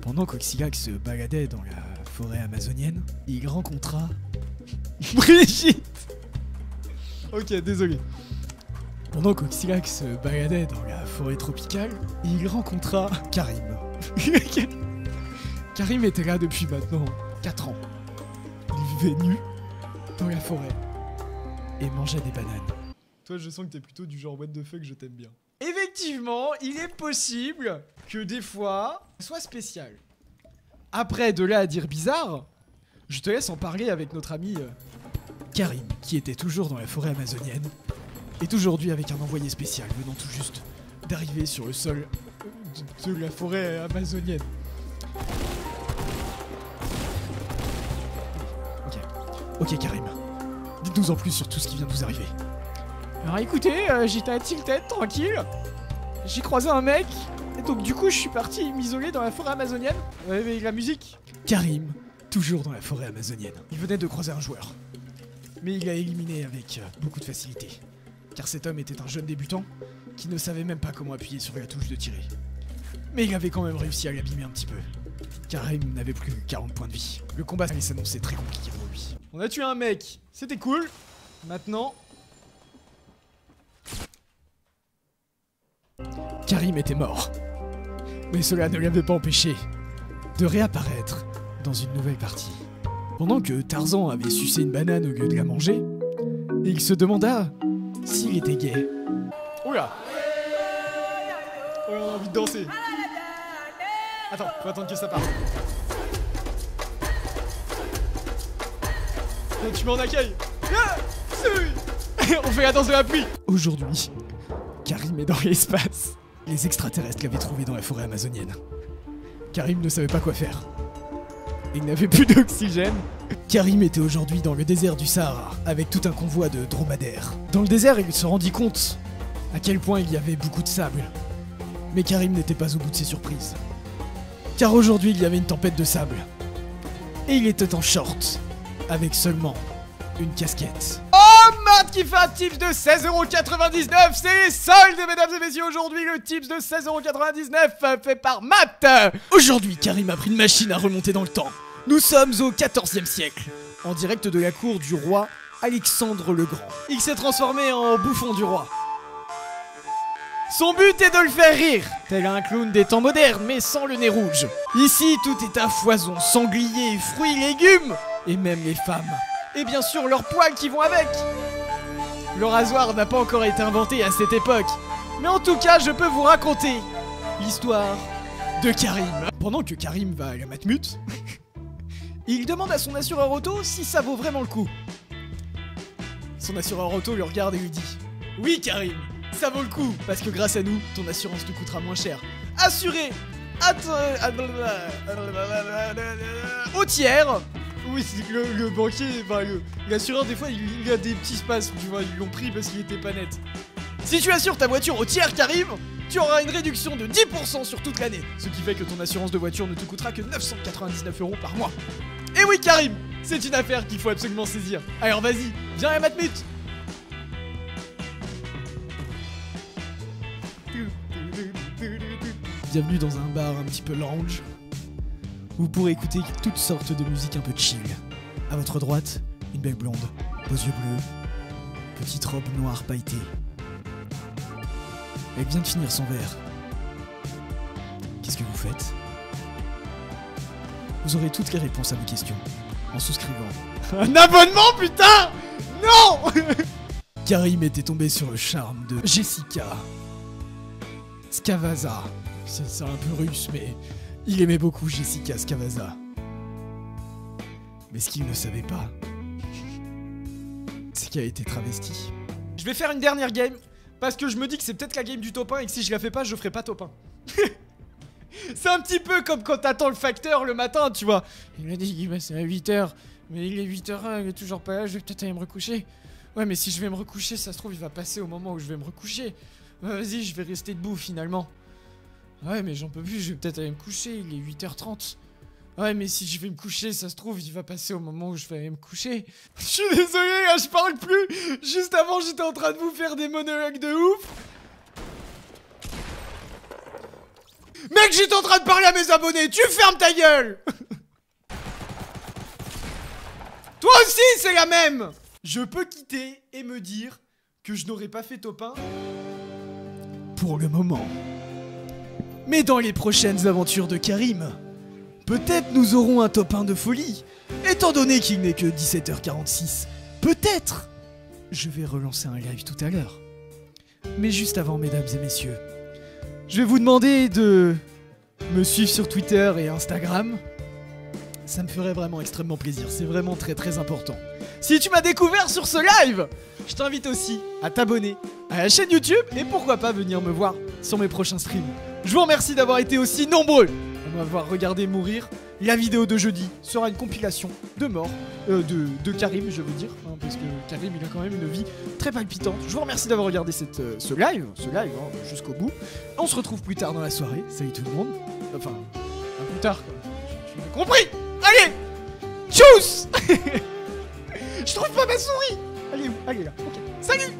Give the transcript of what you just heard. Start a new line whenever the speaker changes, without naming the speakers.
Pendant qu'Oxylac se baladait dans la forêt amazonienne, il rencontra... Brigitte. Ok, désolé. Pendant qu'Oxylac se baladait dans la forêt tropicale, il rencontra Karim. Karim était là depuis maintenant 4 ans. Il vivait nu dans la forêt et mangeait des bananes. Toi, je sens que t'es plutôt du genre what the fuck, je t'aime bien. Effectivement, il est possible que des fois, ce soit spécial. Après, de là à dire bizarre, je te laisse en parler avec notre ami Karim, qui était toujours dans la forêt amazonienne, est aujourd'hui avec un envoyé spécial venant tout juste d'arriver sur le sol de la forêt amazonienne. Ok Karim, dites-nous en plus sur tout ce qui vient de vous arriver. Alors écoutez, j'étais à Tilted, tranquille. J'ai croisé un mec, et donc du coup je suis parti m'isoler dans la forêt amazonienne. Avec la musique. Karim, toujours dans la forêt amazonienne. Il venait de croiser un joueur. Mais il l'a éliminé avec beaucoup de facilité. Car cet homme était un jeune débutant qui ne savait même pas comment appuyer sur la touche de tirer. Mais il avait quand même réussi à l'abîmer un petit peu. Karim n'avait plus que 40 points de vie. Le combat allait s'annoncer très compliqué pour lui. On a tué un mec, c'était cool. Maintenant... Karim était mort. Mais cela ne l'avait pas empêché de réapparaître dans une nouvelle partie. Pendant que Tarzan avait sucé une banane au lieu de la manger, il se demanda s'il était gay. Oula! Oh, on a envie de danser. Attends, faut attendre que ça parte. Tu m'en accueilles. On fait la danse de la pluie. Aujourd'hui, Karim est dans l'espace. Les extraterrestres l'avaient trouvé dans la forêt amazonienne. Karim ne savait pas quoi faire. Il n'avait plus d'oxygène. Karim était aujourd'hui dans le désert du Sahara, avec tout un convoi de dromadaires. Dans le désert, il se rendit compte à quel point il y avait beaucoup de sable. Mais Karim n'était pas au bout de ses surprises. Car aujourd'hui, il y avait une tempête de sable. Et il était en short, avec seulement une casquette. Oh, Matt qui fait un tips de 16,99€. C'est les soldes, mesdames et messieurs. Aujourd'hui, le tips de 16,99€ fait par Matt. Aujourd'hui, Karim a pris une machine à remonter dans le temps. Nous sommes au 14e siècle, en direct de la cour du roi Alexandre le Grand. Il s'est transformé en bouffon du roi. Son but est de le faire rire, tel un clown des temps modernes, mais sans le nez rouge. Ici, tout est à foison, sangliers, fruits, légumes, et même les femmes. Et bien sûr, leurs poils qui vont avec. Le rasoir n'a pas encore été inventé à cette époque. Mais en tout cas, je peux vous raconter l'histoire de Karim. Pendant que Karim va à la Matmut, il demande à son assureur auto si ça vaut vraiment le coup. Son assureur auto le regarde et lui dit: oui Karim, ça vaut le coup, parce que grâce à nous, ton assurance te coûtera moins cher. Assuré au tiers. Oui, le banquier, enfin l'assureur des fois il a des petits spasmes, tu vois, ils l'ont pris parce qu'il était pas net. Si tu assures ta voiture au tiers Karim, tu auras une réduction de 10% sur toute l'année. Ce qui fait que ton assurance de voiture ne te coûtera que 999€ par mois. Et oui Karim, c'est une affaire qu'il faut absolument saisir. Alors vas-y, viens à Matmut. Bienvenue dans un bar un petit peu lounge. Vous pourrez écouter toutes sortes de musique un peu chill. À votre droite, une belle blonde, aux yeux bleus, petite robe noire pailletée. Elle vient de finir son verre. Qu'est-ce que vous faites? Vous aurez toutes les réponses à vos questions en souscrivant. Un abonnement, putain! Non! Karim était tombé sur le charme de Jessica Skavaza. C'est un peu russe, mais il aimait beaucoup Jessica Skavaza. Mais ce qu'il ne savait pas, c'est qu'elle a été travestie. Je vais faire une dernière game, parce que je me dis que c'est peut-être la game du top 1 et que si je la fais pas, je ferai pas top 1. C'est un petit peu comme quand t'attends le facteur le matin, tu vois. Il m'a dit qu'il passait à 8h, mais il est 8h01, il est toujours pas là, je vais peut-être aller me recoucher. Ouais, mais si je vais me recoucher, ça se trouve, il va passer au moment où je vais me recoucher. Vas-y, je vais rester debout finalement. Ouais, mais j'en peux plus, je vais peut-être aller me coucher, il est 8h30. Ouais, mais si je vais me coucher, ça se trouve, il va passer au moment où je vais aller me coucher. Je suis désolé, là, je parle plus. Juste avant, j'étais en train de vous faire des monologues de ouf. Mec, j'étais en train de parler à mes abonnés, tu fermes ta gueule. Toi aussi, c'est la même. Je peux quitter et me dire que je n'aurais pas fait top 1 pour le moment. Mais dans les prochaines aventures de Karim, peut-être nous aurons un top 1 de folie. Étant donné qu'il n'est que 17h46, peut-être je vais relancer un live tout à l'heure. Mais juste avant, mesdames et messieurs, je vais vous demander de me suivre sur Twitter et Instagram. Ça me ferait vraiment extrêmement plaisir, c'est vraiment très très important. Si tu m'as découvert sur ce live, je t'invite aussi à t'abonner à la chaîne YouTube et pourquoi pas venir me voir sur mes prochains streams. Je vous remercie d'avoir été aussi nombreux à m'avoir regardé mourir. La vidéo de jeudi sera une compilation de morts, de Karim, je veux dire, hein, parce que Karim, il a quand même une vie très palpitante. Je vous remercie d'avoir regardé ce live hein, jusqu'au bout. On se retrouve plus tard dans la soirée. Salut tout le monde. Enfin, un plus tard, quoi. Tu m'as compris. Allez, tchuss. Je trouve pas ma souris. Elle est où? Elle est là. Ok. Salut.